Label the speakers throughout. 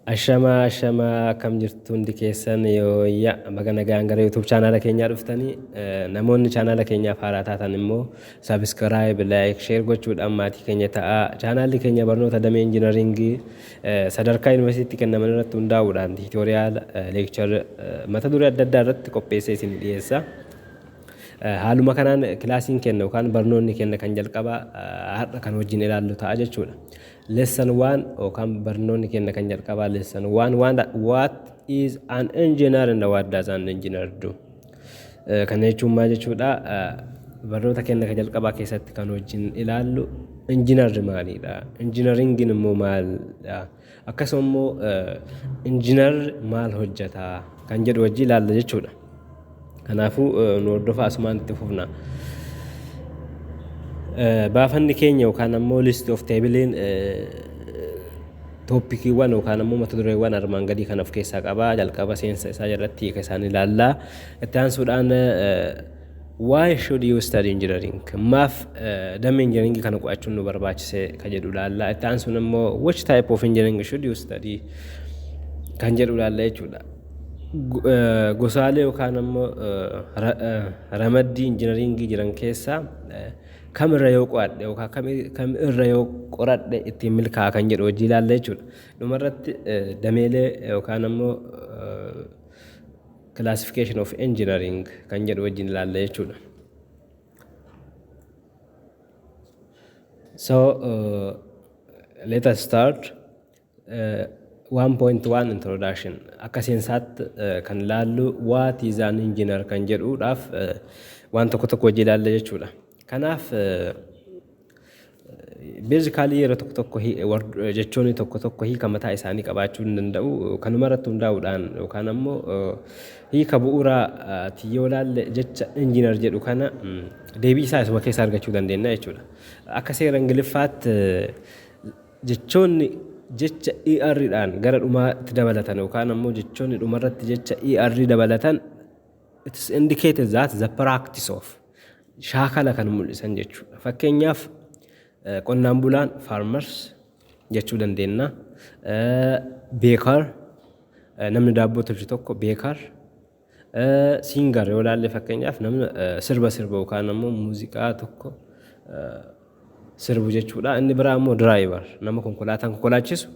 Speaker 1: Ashama kam jirtu hundi keessan yooyya baga nagaan gara YouTube chaanaala keenyaa dhuftanii namoonni chaanaala keenyaaf haaraa taatan immoo subscribe, like, share gochuudhaan maatii keenya ta'a. Chaanaalli keenya barnoota damee injiinaringii sadarkaa yuunivarsiitii kennaman irratti hundaa'uudhaan tiitoriyaal, leekchar mata duree adda addaa irratti qopheessee isin dhiyeessa. Haaluma kanaan kilaasiin kenna yookaan barnoonni kenna kan jalqabaa har'a kan wajjin ilaallu ta'a jechuudha. Lesson 1 yookaan barnoonni kenna kan jalqabaa lesson 1 what is an engineer and what does an engineer do? Kana jechuun maal jechuudha? Barnoota kenna kan jalqabaa keessatti kan wajjin ilaallu engineer maalidha? Engineeringiin immoo maalidha? Akkasuma immoo engineer maal hojjeta kan jedhu wajjin ilaalla jechuudha. Kanaafuu nu hordofaa asumaan itti fufna. Baafanni keenya yookaan ammoo list of table toppikiiwwan yookaan ammoo mata dureewwan armaan gadii kan of keessaa qaba. Jalqaba seensa isaa jalatti hiika isaan ilaalla. Itti aansuudhaan why should you study engineering? Maaf damee engineering kana qo'achuun nu barbaachise kan jedhu ilaalla. Itti aansuun immoo which type of engineering should you study kan jedhu ilaalla jechuudha. Gosaalee yookaan ammoo ramaddii injiinaringii jiran keessaa kamirra yoo qo'adhe yookaan kamirra yoo qoradhe ittiin milkaa'a kan jedhu hojii ilaalla jechuudha. Dhumarratti dameelee yookaan ammoo classification of engineering kan jedhu wajjin ilaalla jechuudha. So let us start. 1.1 introduction. Akka seensaatti kan ilaallu what is an engineer kan jedhuudhaaf waan tokko tokko hojii ilaalla jechuudha. Kanaaf basically yeroo tokko jechoonni tokko hiika mataa isaanii qabaachuu hin danda'u. Kanuma irratti hundaa'uudhaan yookaan ammoo hiika bu'uuraati yoo ilaalle jecha engineer jedhu kana deebii isaa isuma keessaa argachuu dandeenya jechuudha. Akka seera Ingiliffaatti jechoonni jecha ER-dhaan gara dhumaatti dabalatan yookaan ammoo jechoonni dhumarratti jecha ER dabalatan it is indicated that the practice of shaakala kan mul'isan jechuudha. Fakkeenyaaf qonnaan bulaan farmers jechuu dandeenya. Baker namni daabboo tolchu tokko baker. Singer yoo ilaalle fakkeenyaaf namni sirba yookaan ammoo muuziqaa tokko sirbu jechuudha. Inni biraa immoo driver nama konkolaataan konkolaachisu.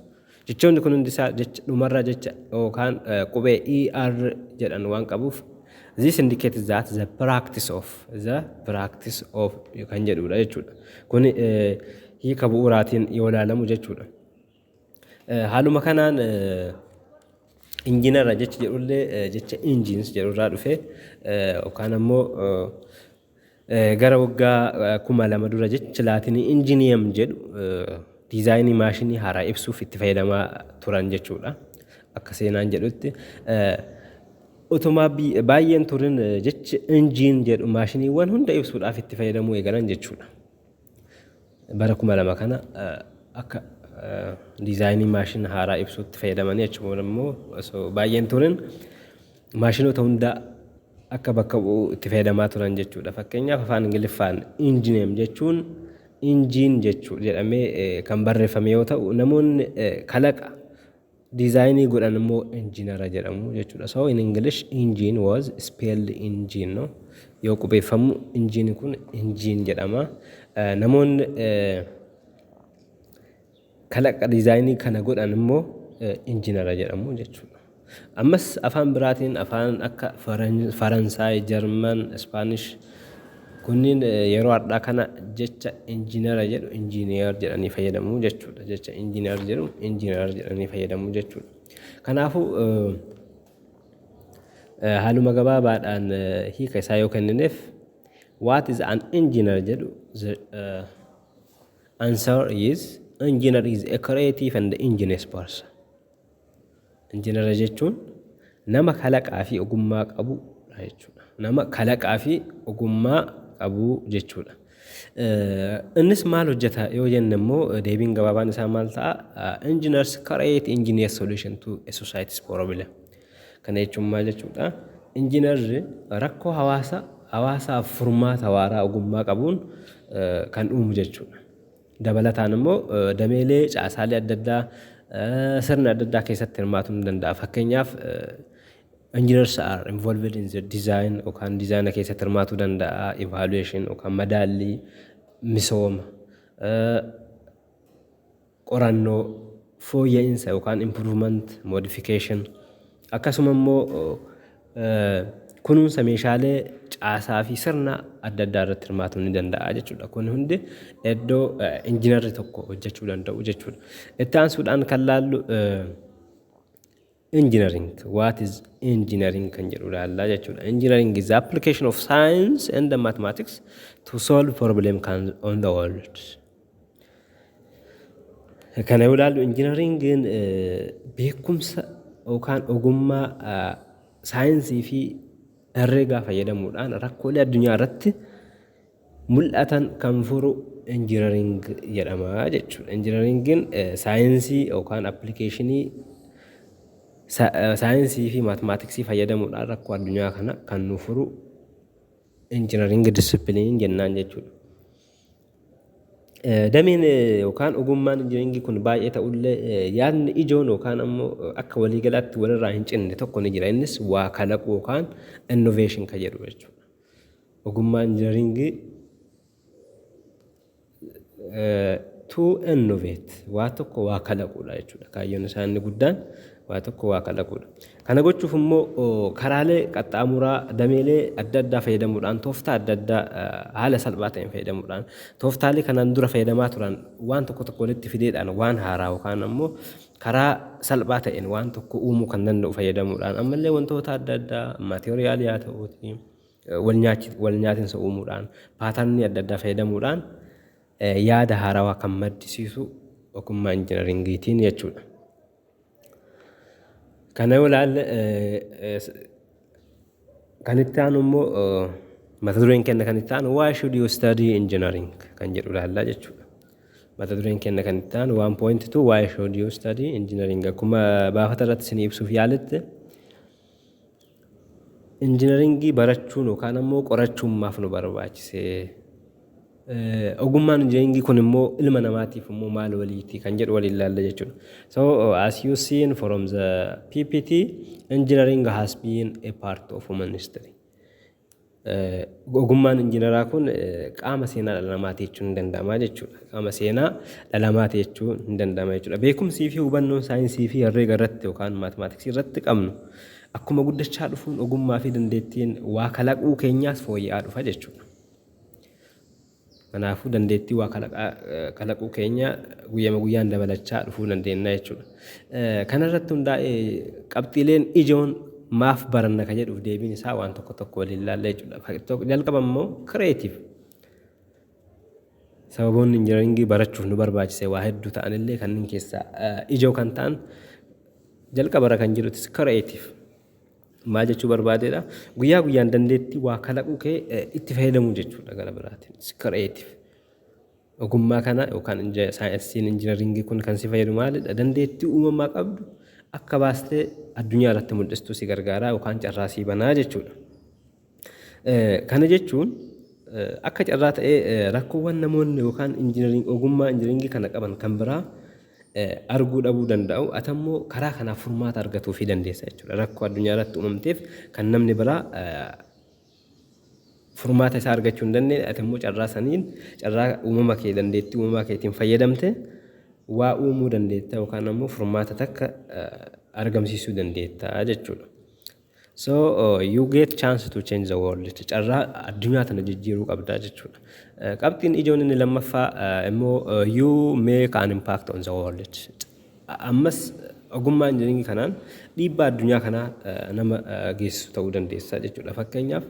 Speaker 1: Jechoonni kun hundi isaa jecha dhumarra jecha yookaan qubee ER jedhan waan qabuuf this indicates that the practice of kan jedhudha jechuudha. Kun hiika bu'uuraatiin yoo ilaalamu jechuudha. Haaluma kanaan injiinara jecha jedhullee jecha engines jedhurraa dhufe yookaan ammoo gara waggaa 2000 dura jecha laatinii engineer jedhu diizaayinii maashinii haaraa ibsuuf itti fayyadamaa turan jechuudha. Akka seenaan jedhutti utuma baay'een turin jecha engine jedhu maashiniiwwan hunda ibsuudhaaf itti fayyadamuu eegalan jechuudha. Bara 2000 kana akka diizaayinii maashinii haaraa ibsuutti fayyadamanii jechuudha. Immoo baay'een turin maashinoota hunda akka bakka bu'u itti fayyadamaa turan jechuudha. Fakkeenyaaf afaan Ingiliffaan engineer jechuun engine jechuu jedhamee kan barreeffame yoo ta'u namoonni kalaqa diizaayinii godhan immoo engineer jedhamu jechuudha. So in English engine was spelled engine no yoo qubeeffamu engine kun engine jedhama. Namoonni kalaqa diizaayinii kana godhan immoo engineer jedhamu jechuudha. Ammas afaan biraatiin afaan akka Faransaay, Jarman, Spanish kunniin yeroo har'aa kana jecha engineer jedhu engineer jedhanii fayyadamu jechuudha. Jecha engineer jedhu engineer jedhanii fayyadamu jechuudha. Kanaafuu haaluma gabaabaadhaan hiika isaa yoo kennineef what is an engineer jedhu answer is engineer is a creative and ingenious person. Engineer jechuun nama kalaqaa fi ogummaa qabu jechuudha. Nama kalaqaa fi ogummaa qabu jechuudha. Innis maal hojjeta yoo jenne immoo deebiin gabaabaan isaa maal ta'a? Engineers create engineer solution to a society's problem. Kana jechuun maal jechuudha? Engineerri rakkoo hawaasaaf furmaata waaraa ogummaa qabuun kan uumu jechuudha. Dabalataan immoo dameelee caasaalee adda addaa sirna adda addaa keessatti hirmaatuu ni danda'a. Fakkeenyaaf engineers are involved in the design yookaan diizaayina keessatti hirmaatuu danda'a. Evaluation yookaan madaallii, misooma, qorannoo, fooyya'insa yookaan improvement, modification. Akkasuma immoo kunuunsa meeshaalee caasaa fi sirna adda addaa irratti hirmaatuu ni danda'a jechuudha. Kun hundi iddoo injiinarri tokko hojjechuu danda'u jechuudha. Itti aansuudhaan kan laallu engineering. What is engineering kan jedhu ilaallaa jechuudha. Engineering is the application of science and the mathematics to solve problem on the world. Kana yoo ilaallu engineeringin beekumsa yookaan ogummaa saayinsii fi herreegaa fayyadamuudhaan rakkoolee addunyaa irratti mul'atan kan furu engineering jedhama jechuudha. Engineeringin saayinsii yookaan appilikeeshinii saayinsii fi maatmaatiksii fayyadamuudhaan rakkoo addunyaa kana kan nu furu engineering discipline jennaan jechuudha. Dameen yookaan ogummaan engineeringii kun baay'ee ta'ullee yaadni ijoon yookaan ammoo akka waliigalaatti walirraa hin cinne tokko ni jira. Innis waa kalaquu yookaan innovation kan jedhu jechuudha. Ogummaan engineeringii to innovate waa tokko waa kalaquudha jechuudha. Kaayyoon isaa inni guddaan waa tokko waa kalaquudha. Kana gochuuf immoo karaalee qaxxaamuraa dameelee adda addaa fayyadamuudhaan tooftaa adda addaa haala salphaa ta'een fayyadamuudhaan tooftaalee kanaan dura fayyadamaa turan waan tokko walitti fideedhaan waan haaraa yookaan ammoo karaa salphaa ta'een waan tokko uumuu kan danda'u fayyadamuudhaan ammallee wantoota adda addaa maateriaalii haa ta'uuti wal nyaatinsa uumuudhaan paatarnii adda addaa fayyadamuudhaan yaada haarawaa kan maddisiisu ogummaa injineeringiitiin jechuudha. Kana yoo ilaalle kan itti aanu immoo mata dureen kenna kan itti aanu why should you study engineering kan jedhu ilaallaa jechuudha. Mata dureen kenna kan itti aanu 1.2 why should you study engineering akkuma baafata irratti isin ibsuuf yaaletti engineeringii barachuun yookaan ammoo qorachuun maaf nu barbaachise. Ogummaan engineeringii kun immoo ilma namaatiif immoo maal waliiti kan jedhu waliin ilaalla jechuudha. So as you seen from the PPT, engineering has been a part of human history. Ogummaan injineraa kun qaama seenaa dhala namaati jechuun ni danda'ama jechuudha. Qaama seenaa dhala namaati jechuun ni danda'ama jechuudha. Beekumsii fi hubannoon saayinsii fi herreega irratti yookaan maatmaatiksii irratti qabnu akkuma guddachaa dhufuun ogummaa fi dandeettiin waa kalaquu keenyaas fooyya'aa dhufa jechuudha. Kanaafuu dandeettii waa kalaquu keenya guyyaa guyyaan dabalachaa dhufuu dandeenya jechuudha. Kana irratti hundaa'ee qabxiileen ijoon maaf baranna kan jedhuuf deebiin isaa waan tokko waliin ilaalla jechuudha. Jalqaba immoo creative. Sababoonni injineeringii barachuuf nu barbaachise waa hedduu ta'anillee kanneen keessaa ijoo kan ta'an jalqaba kan jedhutis creative. Maal jechuu barbaadeedha guyyaa guyyaan dandeettii waa kalaquu kee itti fayyadamuu jechuudha gara biraatiin creative. Ogummaa kana yookaan saayinsiin injineeringii kun kan si fayyadu maalidha dandeettii uumamaa qabdu akka baastee addunyaa irratti mul'istuu si gargaaraa yookaan carraa sii banaa jechuudha. Kana jechuun akka carraa ta'ee rakkoowwan namoonni yookaan ogummaa injineeringii kana qaban kan biraa arguu dhabuu danda'u atammoo karaa kanaaf furmaata argatuu fi dandeessa jechuudha. Rakkoo addunyaa irratti uumamteef kan namni biraa furmaata isaa argachuu hin dandeenye atammoo carraa saniin carraa uumama kee dandeettii uumamaa keetiin fayyadamte waa uumuu dandeetta yookaan ammoo furmaata takka argamsiisuu dandeetta jechuudha. So you get chance to change the world. Carraa addunyaa tana jijjiiruu qabdaa jechuudha. Qabxiin ijoon inni lammaffaa immoo you make an impact on the world. Ammas ogummaa injineeringii kanaan dhiibbaa addunyaa kanaa nama geessisu ta'uu dandeessa jechuudha. Fakkeenyaaf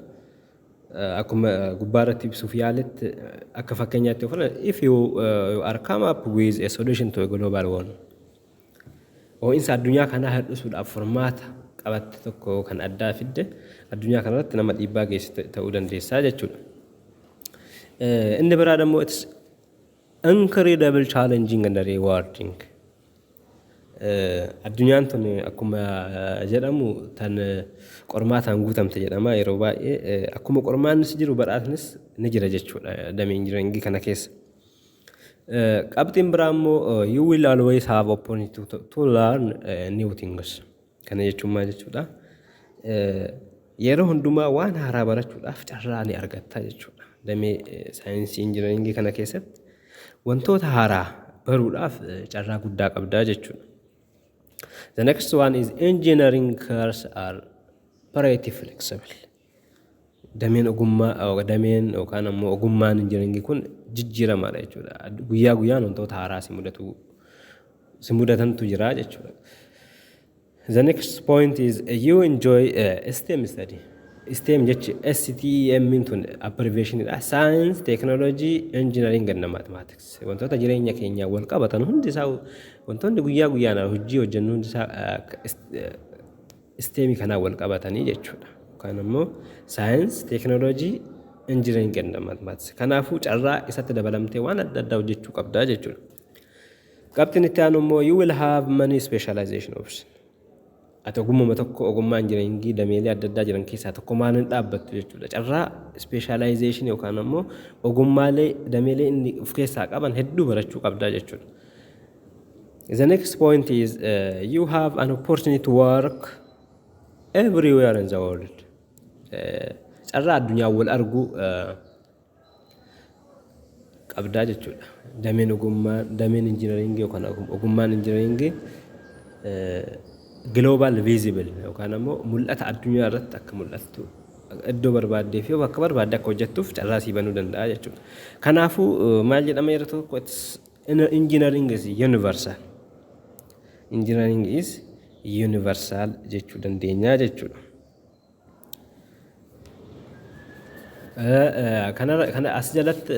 Speaker 1: akkuma gubbaa irratti ibsuuf yaaletti akka fakkeenyaatti yoo fudhanne if you are come up with a solution to a global warming. Ho'iinsa addunyaa kanaa hir'isuudhaaf furmaata qabatte tokko kan addaa fidde addunyaa kanarratti nama dhiibbaa geessisu ta'uu dandeessaa jechuudha. Inni biraa immoo it's incredible challenging and rewarding. Addunyaan tun akkuma jedhamu tan qormaataan guutamte jedhama yeroo baay'ee akkuma qormaannis jiru badhaasnis ni jira jechuudha damee injineeringii kana keessa. Qabxiin biraa immoo you will always have opportunity to learn new things. Kana jechuun maal jechuudha? Yeroo hundumaa waan haaraa barachuudhaaf carraa ni argatta jechuudha. Damee saayinsii injiinaringii kana keessatti wantoota haaraa baruudhaaf carraa guddaa qabdaa jechuudha. The next one is engineering courses are pretty flexible. Dameen ogummaa dameen yookaan ammoo ogummaan injiinaringii kun jijjiiramaadha jechuudha. Guyyaa guyyaan wantoota haaraa si mudatantu jira jechuudha. The next point is you enjoy STEM study. STEM jechi STEM tun abbreviation dha. Science, Technology, Engineering and Mathematics. Wantoota jireenya keenya wal qabatan hundi isaa wantoonni guyyaa guyyaan hojii hojjennu hundi isaa STEM kana wal qabatanii jechuudha. Kan ammoo Science, Technology, Engineering and Mathematics. Kanaafuu carraa isatti dabalamtee waan adda addaa hojjechuu qabdaa jechuudha. Qabxiin itti aanu immoo you will have many specialization options. Ati ogummaa tokko ogummaa injiinaringii dameelee adda addaa jiran keessaa tokko maaliin dhaabbattu jechuudha. Carraa specialization yookaan ammoo ogummaalee dameelee inni of keessaa qaban hedduu barachuu qabdaa jechuudha. The next point is you have an opportunity to work everywhere in the world. Carraa addunyaa wal arguu qabdaa jechuudha. Dameen ogummaa dameen injiinaringii yookaan ogummaan injiinaringii global visible yookaan ammoo mul'ata addunyaa irratti akka mul'attu iddoo barbaadee fi bakka barbaadde akka hojjettuuf carraa sii banuu danda'a jechuudha. Kanaafuu maal jedhama yeroo tokko engineering is universal. Engineering is universal jechuu dandeenya jechuudha. Kana as jalatti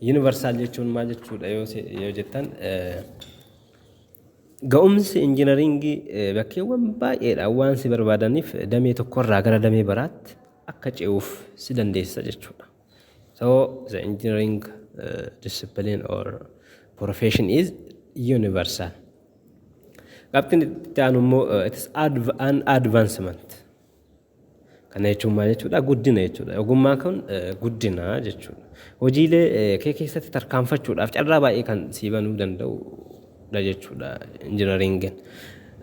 Speaker 1: universal jechuun maal jechuudha yoo jettan ga'umsi injiinaringii bakkeewwan baay'eedhaan waan si barbaadaniif damee tokkorraa gara damee biraatti akka ce'uuf si dandeessisa jechuudha. So the engineering discipline or profession is universal. Qabxiin itti aanu immoo it is an advancement. Kana jechuun maal jechuudha? Guddina jechuudha. Ogummaan kun guddina jechuudha. Hojiilee kee keessatti tarkaanfachuudhaaf carraa baay'ee kan sii banuu danda'u jechuudha injiinaringiin.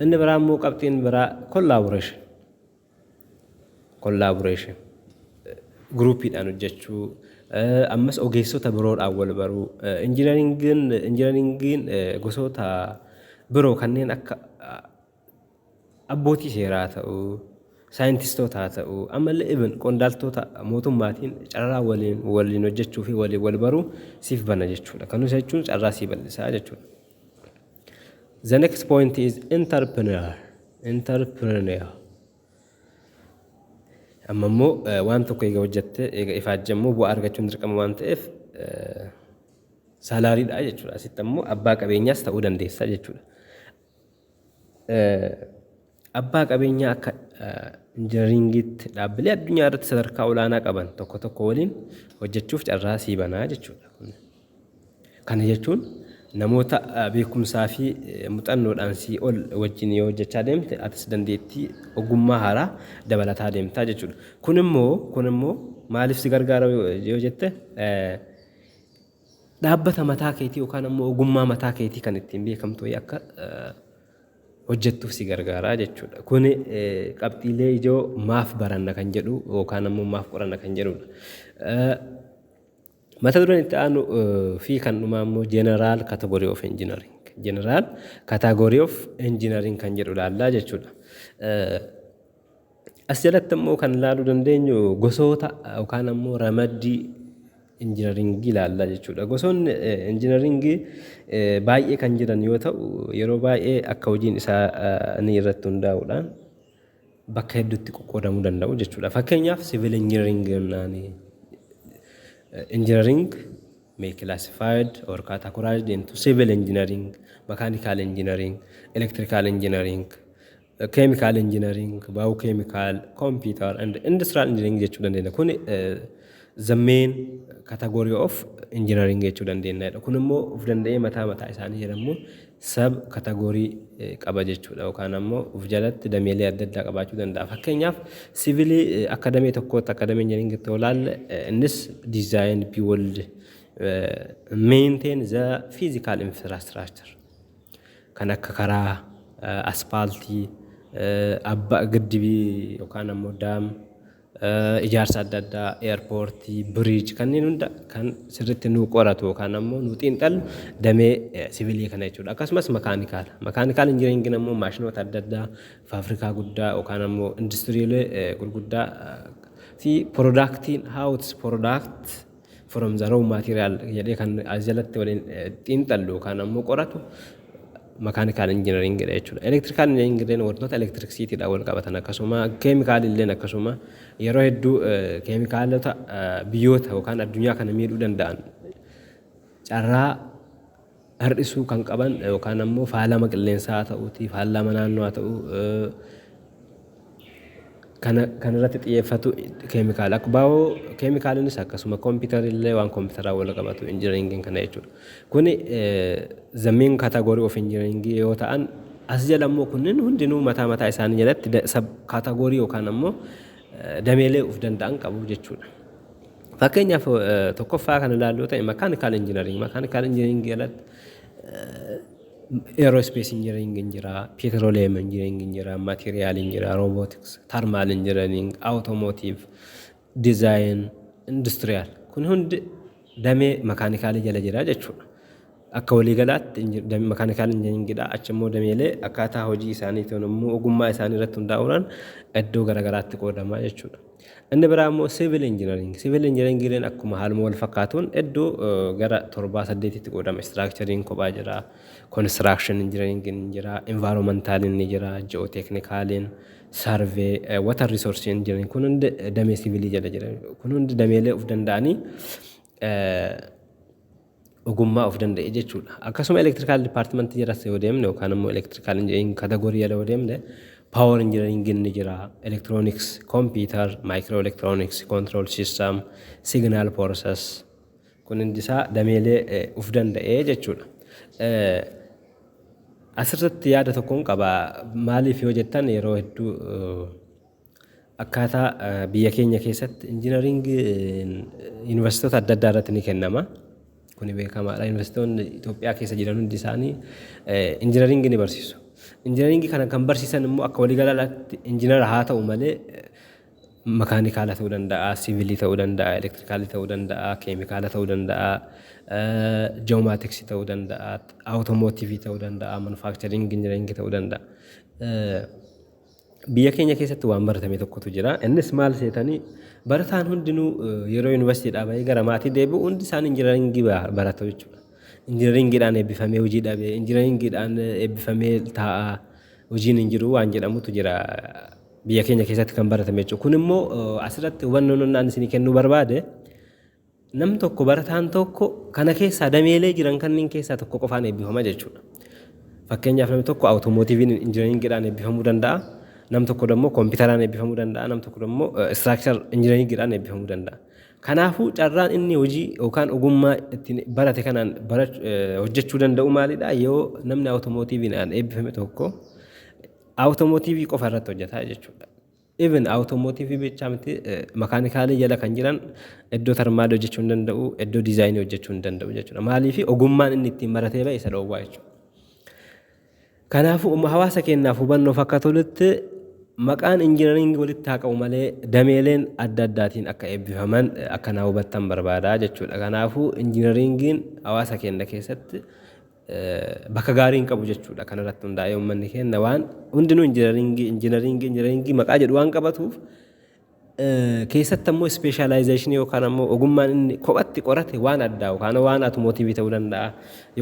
Speaker 1: Inni biraa immoo qabxiin biraa collaboration groupiidhaan hojjechuu ammas ogeessota biroodhaan wal baruu injiinaringiin gosoota biroo kanneen akka abbootii seeraa ta'uu saayintistoota ta'uu ammallee even qondaaltota mootummaatiin carraa waliin hojjechuu fi wal baruu siif bana jechuudha. Kanus jechuun carraa sii bal'isaa jechuudha. The next point is entrepreneur. Amma immoo waan tokko egaa hojjette egaa ifaajjammoo bu'aa argachuun dirqama waan ta'eef saalaariidha jechuudha. Asitti ammoo abbaa qabeenyaas ta'uu dandeessa jechuudha. Abbaa qabeenyaa akka injiinaringiitti dhaabbilee addunyaa irratti sadarkaa olaanaa qaban tokko waliin hojjechuuf carraa sii banaa jechuudha. Kana jechuun namoota beekumsaa fi muuxannoodhaan sii ol wajjin yoo hojjechaa deemte atis dandeettii ogummaa haaraa dabalataa deemtaa jechuudha. Kun immoo maaliif si gargaara yoo jette dhaabbata mataa keetii yookaan ammoo ogummaa mataa keetii kan ittiin beekamtu akka hojjettuuf si gargaaraa jechuudha. Kun qabxiilee ijoo maaf baranna kan jedhu yookaan ammoo maaf qoranna kan jedhudha. Mata dureen itti aanu fi kan dhumaa immoo general category of engineering. General category of engineering kan jedhu laallaa jechuudha. As jalatti immoo kan ilaaluu dandeenyu gosoota yookaan ammoo ramaddii injiinaringii laallaa jechuudha. Gosoonni injiinaringii baay'ee kan jiran yoo ta'u yeroo baay'ee akka hojiin isaa ni irratti hundaa'uudhaan bakka hedduutti qoqqoodamuu danda'u jechuudha. Fakkeenyaaf civil engineering engineering may classified or categorized into civil engineering, mechanical engineering, electrical engineering, chemical engineering, biochemical, computer and industrial engineering jechuu dandeenya. Kun the main category of engineering jechuu dandeenya. Kun immoo of danda'ee mataa isaanii jedhamu sub category qaba jechuudha. Yookaan ammoo of jalatti dameelee adda addaa qabaachuu danda'a. Fakkeenyaaf sivilii akademii tokkootti akademii injiinaringii ta'uu ilaalle innis design build maintain the physical infrastructure kan akka karaa aspaaltii abbaa giddibii yookaan ammoo daam ijaarsa adda addaa eerpoortii biriij kanneen hunda kan sirriitti nu qoratu yookaan ammoo nu xiinxallu damee siviilii kana jechuudha. Akkasumas makaanikaal injiniringiin ammoo maashinoota adda addaa faabrikaa guddaa yookaan ammoo industiriilee gurguddaa fi productiin how it's product from the raw material jedhee kan as jalatti waliin xiinxallu yookaan ammoo qoratu mechanical engineering jechuudha. Electrical engineering wantoota electricity wal qabatan akkasuma chemical illee akkasuma yeroo hedduu keemikaalota biyyoota yookaan addunyaa kana miidhuu danda'an carraa har'isuu kan qaban yookaan ammoo faalama qilleensaa ta'uutii faalama naannoo haa ta'uu kan irratti xiyyeeffatu keemikaala akka baa'oo keemikaalinis akkasuma kompiitara illee waan kompiitaraa wal qabatu injiniringiin kana jechuudha. Kuni the main category of engineering yoo ta'an as jala immoo kunneen hundinuu mataa isaanii jalatti sub category yookaan ammoo dameelee of danda'an qabu jechuudha. Fakkeenyaaf tokkoffaa kan ilaallu ta'e mechanical engineering jalatti aerospace engineering jira, petroleum engineering jira, material engineering, robotics, thermal engineering, automotive, design, industrial. Kun hundi damee makaanikaali jala jira jechuudha. Akka waliigalaatti makaanikaal injiniringiidha. Achimmoo dameelee akkaataa hojii isaaniitiin immoo ogummaa isaanii irratti hundaa'uudhaan iddoo garaagaraatti qoodamaa jechuudha. Inni biraa immoo civil engineering. Civil engineering akkuma haaluma wal fakkaatuun iddoo gara 7-8tti qoodama. Structuring kophaa jira, construction engineering jira, environmental ni jira, geotechnical, survey, water resource engineering kun hundi damee civilii jala jira. Kun hundi dameelee of danda'anii ogummaa of danda'e jechuudha. Akkasuma electrical department jira yoo deemne yookaan immoo electrical engineering category jala yoo deemne power engineering ni jira, electronics, computer, microelectronics, control system, signal process kun hundisaa dameelee of danda'e jechuudha. Asirratti yaada tokkoon qaba maaliif yoo jettan yeroo hedduu akkaataa biyya keenya keessatti engineering yuunivarsiitota adda addaa irratti ni kennama. Kuni beekamaadha. Yuunivarsiitonni Itoophiyaa keessa jiran hundi isaanii engineering ni barsiisu. Engineering kana kan barsiisan immoo akka waliigalaatti engineer haa ta'u malee makaanikaala ta'uu danda'a, siviilii ta'uu danda'a, elektirikaalii ta'uu danda'a, keemikaala ta'uu danda'a, geomatiksii ta'uu danda'a, automotiivii ta'uu danda'a, manufacturing engineering ta'uu danda'a. Biyya keenya keessatti waan baratame tokkotu jira. Innis maal seetanii barataan hundinuu yeroo yuunivarsiitiidhaa bahee gara maatii deebi'u hundi isaan engineeringii baratu jechuudha. Engineeringiidhaan eebbifamee hojii dhabee, engineeringiidhaan eebbifamee taa'aa hojiin hin jiru waan jedhamutu jira biyya keenya keessatti kan baratame jechuudha. Kun immoo asirratti hubannoon naan isinii kennuu barbaade nam tokko barataan tokko kana keessaa dameelee jiran kanneen keessaa tokko qofaan eebbifama jechuudha. Fakkeenyaaf namni tokko automotiiviin engineeringiidhaan eebbifamuu danda'a. Nam tokko immoo kompiitaraan eebbifamuu danda'a. Nam tokko immoo structure engineeringiidhaan eebbifamuu danda'a. Kanaafuu carraan inni hojii yookaan ogummaa ittiin barate kanaan hojjechuu danda'u maalidha? Yoo namni automotiiviidhaan eebbifame tokko automotiivii qofa irratti hojjetaa jechuudha. Even automotiivii bichaa miti makaanikaalii jala kan jiran iddoo tarmaalii hojjechuu hin danda'u, iddoo diizaayinii hojjechuu hin danda'u jechuudha. Maaliif ogummaan inni ittiin baratee ba'e isa dhoowwaa jechuudha. Kanaafuu hawaasa keenyaaf hubannoo akka tolutti maqaan engineering walitti haa qabu malee dameeleen adda addaatiin akka eebbifaman akka naa hubattan barbaadaa jechuudha. Kanaafuu engineeringiin hawaasa keenya keessatti bakka gaariin qabu jechuudha. Kanarratti hundaa'ee uummanni keenya waan hundinuu engineeringii maqaa jedhu waan qabatuuf keessatti ammoo specialization yookaan ammoo ogummaan inni kophatti qorate waan addaa yookaan waan automotiivii ta'uu danda'a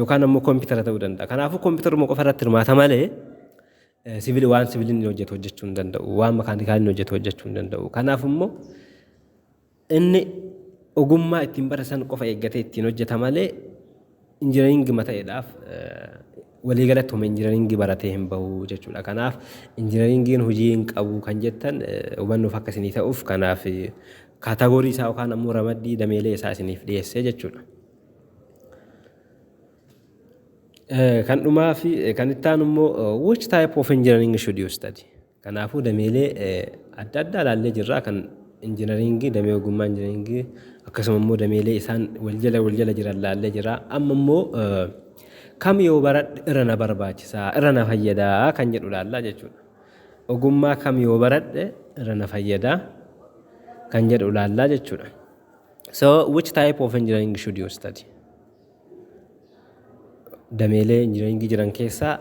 Speaker 1: yookaan ammoo kompiitara ta'uu danda'a. Kanaafuu kompiitaruma qofa irratti hirmaata malee waan siviiliin hojjechuu hin danda'u, waan makaanikaaliin hojjechuu hin danda'u. Kanaaf immoo inni ogummaa ittiin baratan qofa eeggatee ittiin hojjeta malee injineeringii mata'eedhaaf waliigalatti homa injineeringii baratee hin bahu jechuudha. Kanaaf injineeringiin hojii hin qabu kan jettan hubannoof akka isinii ta'uuf kanaaf kaatagoorii isaa yookaan ammoo ramaddii dameelee isaa isiniif dhiyeessee jechuudha. Kan dhumaa fi kan itti aanu immoo which type of engineering should you study? Kanaafuu dameelee adda addaa ilaallee jirra kan injiinaringii damee ogummaa injiinaringii akkasuma immoo dameelee isaan wal jala jiran laallee jira. Amma immoo kam yoo baradhe irra na barbaachisaa irra na fayyadaa kan jedhu laallaa jechuudha. Ogummaa kam yoo baradhe irra na fayyadaa kan jedhu laallaa jechuudha. So which type of engineering should you study? Dameelee injiinaringii jiran keessaa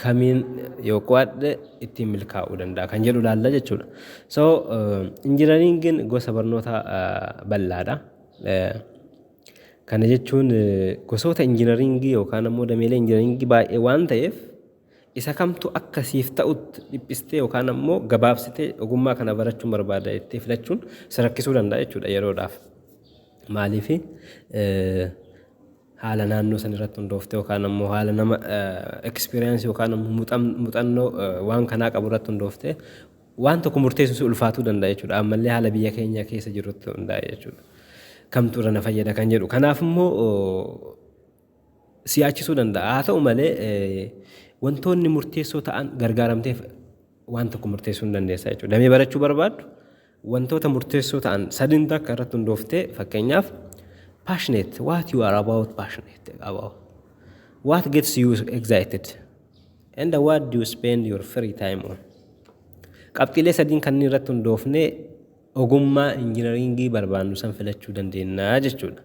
Speaker 1: kamiin yoo qo'adhe ittiin milkaa'uu danda'a kan jedhu laallaa jechuudha. So injiinaringiin gosa barnoota bal'aadha. Kana jechuun gosoota injiinaringii yookaan ammoo dameelee injiinaringii baay'ee waan ta'eef isa kamtu akka siif ta'utti dhiphistee yookaan ammoo gabaabsitee ogummaa kana barachuun barbaada jettee filachuun si rakkisuu danda'a jechuudha yeroodhaaf. Maaliif haala naannoo san irratti hundooftee yookaan ammoo haala nama experience yookaan ammoo muuxannoo waan kanaa qabu irratti hundooftee waan tokko murteessuun ulfaatuu danda'a jechuudha. Ammallee haala biyya keenya keessa jirutti hundaa'e jechuudha. Kamtu irra na fayyada kan jedhu. Kanaaf immoo si'aachisuu danda'a. Haa ta'u malee wantoonni murteessoo ta'an gargaaramteef waan tokko murteessuu hin dandeessa jechuudha. Damee barachuu barbaaddu wantoota murteessoo ta'an sadin takka irratti hundooftee fakkeenyaaf passionate, what you are passionate about, what gets you excited, and what do you spend your free time on. Qabxiilee sadiin kanneen irratti hundoofnee ogummaa injiinaringii barbaannu san filachuu dandeenya jechuudha.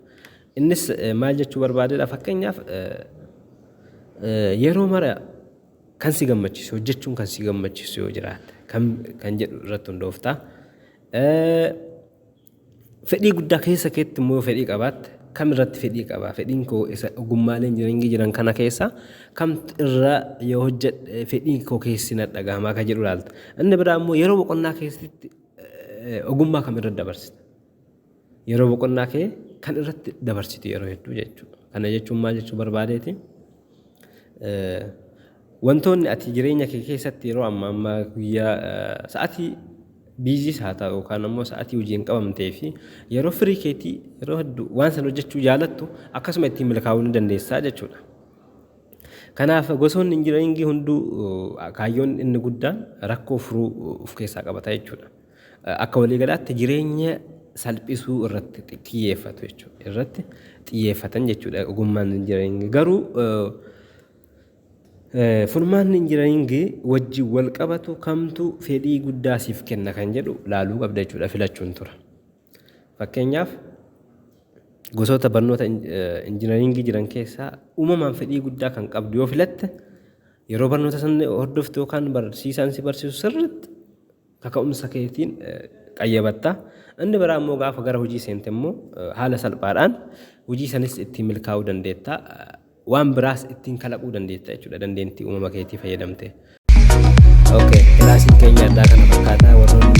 Speaker 1: Innis maal jechuu barbaadedha fakkeenyaaf yeroo mara kan si gammachiisu hojjechuun kan si gammachiisu yoo jiraate kan jedhu irratti hundoofta. Fedhii guddaa keessa keetti immoo fedhii qabaatte kam irratti fedhii qaba fedhiin koo isa ogummaalee injiinaringii jiran kana keessa kam irra yoo hojjedhe fedhii koo keessi na dhagahamaa kan jedhu laalta. Inni biraa immoo yeroo boqonnaa keessatti ogummaa kam irratti dabarsita yeroo boqonnaa kee kan irratti dabarsitu yeroo hedduu jechuudha. Kana jechuun maal jechuu barbaadeeti wantoonni ati jireenya kee keessatti yeroo amma guyyaa sa'aatii biizii haa ta'u yookaan ammoo sa'aatii hojiin qabamtee fi yeroo firii keetii yeroo hedduu waan san hojjechuu jaalattu akkasuma ittiin milkaa'uu ni dandeessaa jechuudha. Kanaaf gosoonni injiinaringii hunduu kaayyoon inni guddaan rakkoo furuu of keessaa qabata jechuudha. Akka waliigalaatti jireenya salphisuu irratti xiyyeeffatu jechuudha. Irratti xiyyeeffatan jechuudha ogummaan injiinaringii. Garuu furmaanni injiinaringii wajjin wal qabatu kamtu fedhii guddaa siif kenna kan jedhu laaluu qabda jechuudha filachuun tura. Fakkeenyaaf gosoota barnoota injiinaringii jiran keessaa uumamaan fedhii guddaa kan qabdu yoo filatte yeroo barnoota san hordofte yookaan barsiisaan si barsiisu sirriitti kaka'umsa keetiin qayyabatta. Inni biraa immoo gaafa gara hojii seente immoo haala salphaadhaan hojii sanis ittiin milkaa'uu dandeetta. Waan biraas ittiin kalaquu dandeetta jechuudha dandeettii uumama keetii fayyadamtee. Okay, kilaasiin keenya addaa kana fakkaataa warroonni